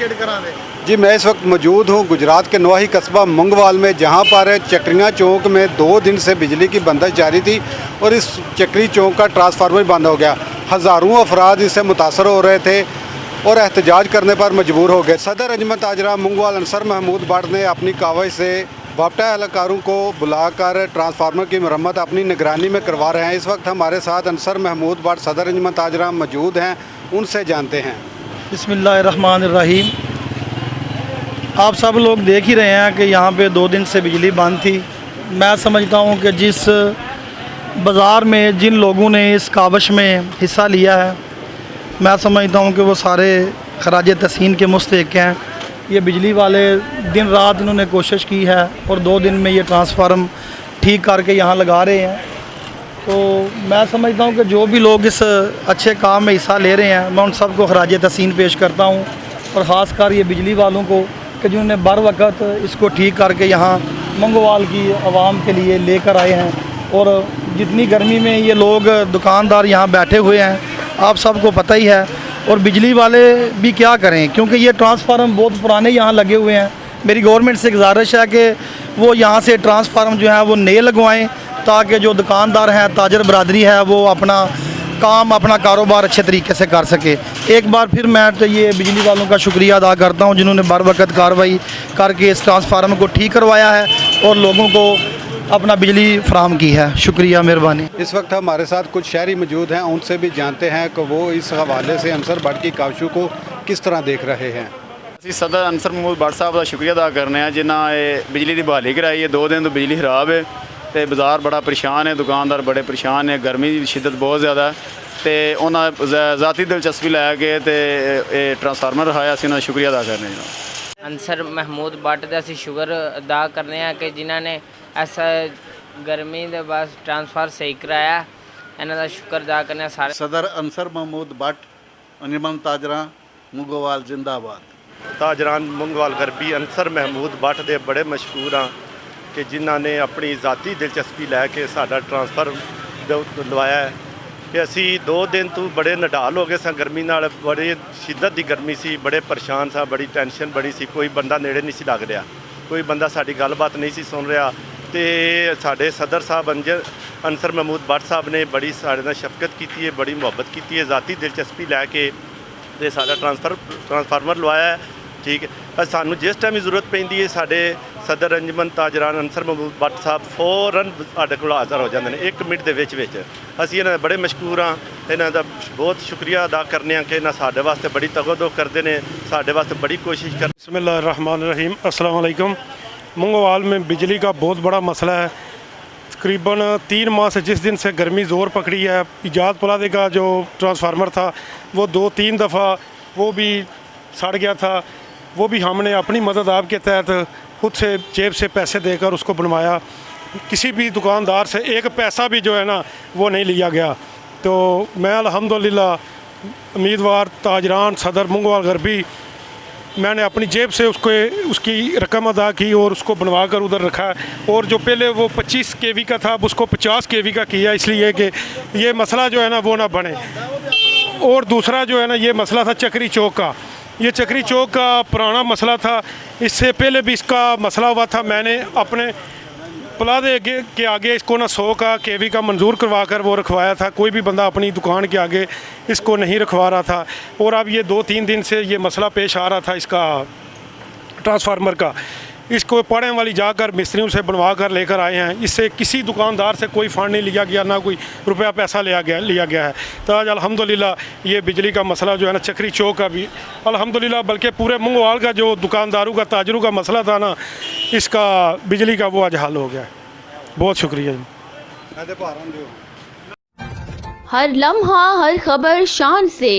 Appreciate करा दे। जी मैं इस वक्त मौजूद हूँ गुजरात के नवाही कस्बा मंगवाल में, जहाँ पर चक्रियाँ चौक में 2 दिन से बिजली की बंदिश जारी थी और इस चक्री चौक का ट्रांसफार्मर बंद हो गया। हज़ारों अफराद इससे मुतासर हो रहे थे और एहतजाज करने पर मजबूर हो गए। सदर अंजुमन ताजरा मंगवाल अंसर महमूद भट्ट ने अपनी कावज से बाप्टा एहलकारों को बुलाकर ट्रांसफार्मर की मरम्मत अपनी निगरानी में करवा रहे हैं। इस वक्त हमारे साथ अंसर महमूद भट्ट सदर अंजुमन ताजरा मौजूद हैं, उनसे जानते हैं। बिस्मिल्लाहिर्रहमानिर्रहीम। आप सब लोग देख ही रहे हैं कि यहाँ पे 2 दिन से बिजली बंद थी। मैं समझता हूँ कि जिस बाज़ार में जिन लोगों ने इस कावश में हिस्सा लिया है, मैं समझता हूँ कि वो सारे खराज तहसीन के मुस्तहिक़ हैं। ये बिजली वाले दिन रात इन्होंने कोशिश की है और 2 दिन में ये ट्रांसफार्म ठीक करके यहाँ लगा रहे हैं। तो मैं समझता हूँ कि जो भी लोग इस अच्छे काम में हिस्सा ले रहे हैं, मैं उन सबको खराज तहसीन पेश करता हूँ, और ख़ास कर ये बिजली वालों को कि जिन्होंने बर वक़्त इसको ठीक करके यहाँ मंगवाल की आवाम के लिए लेकर आए हैं। और जितनी गर्मी में ये लोग दुकानदार यहाँ बैठे हुए हैं, आप सबको पता ही है। और बिजली वाले भी क्या करें, क्योंकि ये ट्रांसफार्म बहुत पुराने यहाँ लगे हुए हैं। मेरी गवर्नमेंट से गुजारिश है कि वो यहाँ से ट्रांसफार्म जो है वो नए लगवाएं, ताकि जो दुकानदार हैं, ताजर बरादरी है, वो अपना काम, अपना कारोबार अच्छे तरीके से कर सके। एक बार फिर मैं तो ये बिजली वालों का शुक्रिया अदा करता हूँ जिन्होंने बर वक़्त कार्रवाई करके इस ट्रांसफार्मर को ठीक करवाया है और लोगों को अपना बिजली फराहम की है। शुक्रिया, मेहरबानी। इस वक्त हमारे साथ कुछ शहरी मौजूद हैं, उनसे भी जानते हैं कि वो इस हवाले से अंसर भट्ट की कावशों को किस तरह देख रहे हैं। ਅਸੀਂ ਸਦਰ ਅੰਸਰ ਮਹਿਮੂਦ ਭੱਟ ਸਾਹਿਬ ਦਾ ਸ਼ੁਕਰੀਆ ਅਦਾ ਕਰਨੇ ਆ ਜਿਨ੍ਹਾਂ ਇਹ ਬਿਜਲੀ ਦੀ ਬਹਾਲੀ ਕਰਾਈ ਹੈ। 2 ਦਿਨ ਤੋਂ ਬਿਜਲੀ ਖਰਾਬ ਹੈ ਤੇ ਬਾਜ਼ਾਰ ਬੜਾ ਪਰੇਸ਼ਾਨ ਹੈ, ਦੁਕਾਨਦਾਰ ਬੜੇ ਪਰੇਸ਼ਾਨ ਹੈ, ਗਰਮੀ ਦੀ ਸ਼ਿੱਦਤ ਬਹੁਤ ਜ਼ਿਆਦਾ ਹੈ ਤੇ ਉਹਨਾਂ ਜ਼ਾਤੀ ਦਿਲਚਸਪੀ ਲੈ ਕੇ ਤੇ ਇਹ ਟਰਾਂਸਫਾਰਮਰ ਰਖਾਇਆ। ਅਸੀਂ ਉਹਨਾਂ ਦਾ ਸ਼ੁਕਰੀਆ ਅਦਾ ਕਰਨੇ ਆ। ਅੰਸਰ ਮਹਿਮੂਦ ਭੱਟ ਦਾ ਅਸੀਂ ਸ਼ੁਕਰ ਅਦਾ ਕਰਨੇ ਆ ਕਿ ਜਿਨ੍ਹਾਂ ਨੇ ਐਸਾ ਗਰਮੀ ਦੇ ਬਾਅਦ ਟਰਾਂਸਫਾਰ ਸਹੀ ਕਰਾਇਆ, ਇਹਨਾਂ ਦਾ ਸ਼ੁਕਰ ਅਦਾ ਕਰਨੇ ਸਾਰੇ। सदर अंसर महमूद भट्ट अंजुमन ताजरा मंगवाल जिंदाबाद। ਤਾਜਰਾਨ ਮੰਗਵਾਲ ਗਰਬੀ ਅੰਸਰ ਮਹਿਮੂਦ ਭੱਟ ਦੇ ਬੜੇ ਮਸ਼ਹੂਰ ਹਾਂ ਕਿ ਜਿਨ੍ਹਾਂ ਨੇ ਆਪਣੀ ਜ਼ਾਤੀ ਦਿਲਚਸਪੀ ਲੈ ਕੇ ਸਾਡਾ ਟਰਾਂਸਫਰ ਲਵਾਇਆ ਹੈ। ਕਿ ਅਸੀਂ 2 ਦਿਨ ਤੋਂ ਬੜੇ ਨਡਾਲ ਹੋ ਗਏ ਸਾਂ ਗਰਮੀ ਨਾਲ, ਬੜੀ ਸ਼ਿੱਦਤ ਦੀ ਗਰਮੀ ਸੀ, ਬੜੇ ਪਰੇਸ਼ਾਨ ਸਾਂ, ਬੜੀ ਟੈਨਸ਼ਨ ਬੜੀ ਸੀ। ਕੋਈ ਬੰਦਾ ਨੇੜੇ ਨਹੀਂ ਸੀ ਲੱਗ ਰਿਹਾ, ਕੋਈ ਬੰਦਾ ਸਾਡੀ ਗੱਲਬਾਤ ਨਹੀਂ ਸੀ ਸੁਣ ਰਿਹਾ। ਤੇ ਸਾਡੇ ਸਦਰ ਸਾਹਿਬ ਅੰਸਰ ਮਹਿਮੂਦ ਭੱਟ ਸਾਹਿਬ ਨੇ ਬੜੀ ਸਾਡੇ ਨਾਲ ਸ਼ਫਕਤ ਕੀਤੀ ਹੈ, ਬੜੀ ਮੁਹੱਬਤ ਕੀਤੀ ਹੈ, ਜ਼ਾਤੀ ਦਿਲਚਸਪੀ ਲੈ ਕੇ ਤੇ ਸਾਡਾ ਟਰਾਂਸਫਾਰਮਰ ਲਵਾਇਆ ਹੈ। ਠੀਕ ਹੈ, ਸਾਨੂੰ ਜਿਸ ਟਾਈਮ ਜ਼ਰੂਰਤ ਪੈਂਦੀ ਹੈ ਸਾਡੇ ਸਦਰ ਅੰਜਮਨ ਤਾਜਰਾਨ ਅੰਸਰ ਮਹਿਮੂਦ ਭੱਟ ਸਾਹਿਬ ਫੌਰਨ ਸਾਡੇ ਕੋਲ ਹਾਜ਼ਰ ਹੋ ਜਾਂਦੇ ਨੇ 1 ਮਿੰਟ ਦੇ ਵਿੱਚ। ਅਸੀਂ ਇਹਨਾਂ ਦੇ ਬੜੇ ਮਸ਼ਕੂਰ ਹਾਂ, ਇਹਨਾਂ ਦਾ ਬਹੁਤ ਸ਼ੁਕਰੀਆ ਅਦਾ ਕਰਨੇ ਹਾਂ ਕਿ ਇਹਨਾਂ ਸਾਡੇ ਵਾਸਤੇ ਬੜੀ ਤਗਦੋ ਕਰਦੇ ਨੇ, ਸਾਡੇ ਵਾਸਤੇ बड़ी कोशिश कर। बिस्मिल्लाहिर्रहमानिर्रहीम। अस्सलाम वालेकुम। मंगवाल में बिजली का बहुत बड़ा मसला है। तकरीबन 3 माह से जिस दिन से गर्मी ज़ोर पकड़ी है, इजाद प्लाजे का जो ट्रांसफार्मर था वो 2-3 दफ़ा वो भी सड़ गया था। वो भी हमने अपनी मदद आपके तहत खुद से जेब से पैसे देकर उसको बनवाया। किसी भी दुकानदार से 1 पैसा भी जो है ना वो नहीं लिया गया। तो मैं अल्हम्दुलिल्लाह उम्मीदवार ताजरान सदर मंगवाल गरबी, मैंने अपनी जेब से उसकी रकम अदा की और उसको बनवा कर उधर रखा है। और जो पहले वो 25 kV का था अब उसको 50 kV का किया, इसलिए कि ये मसला जो है ना वो ना बने। और दूसरा जो है ना ये मसला था चक्री चौक का। ये चक्री चौक का पुराना मसला था, इससे पहले भी इसका मसला हुआ था। मैंने अपने प्लाजे के आगे इसको ना 100 का kV का मंजूर करवा कर वो रखवाया था। कोई भी बंदा अपनी दुकान के आगे इसको नहीं रखवा रहा था। और अब ये 2-3 दिन से ये मसला पेश आ रहा था इसका ट्रांसफार्मर का। इसको पड़े वाली जाकर मिस्त्रियों से बनवा कर लेकर आए हैं। इससे किसी दुकानदार से कोई फंड नहीं लिया गया, ना कोई रुपया पैसा लिया गया है। तो आज अल्हम्दुलिल्लाह ये बिजली का मसला जो है ना चक्री चौक का भी अल्हम्दुलिल्लाह, बल्कि पूरे मंगवाल का जो दुकानदारों का ताजरों का मसला था ना, इसका बिजली का वो आज हल हो गया। बहुत शुक्रिया जी। हर लम्हा हर खबर शान से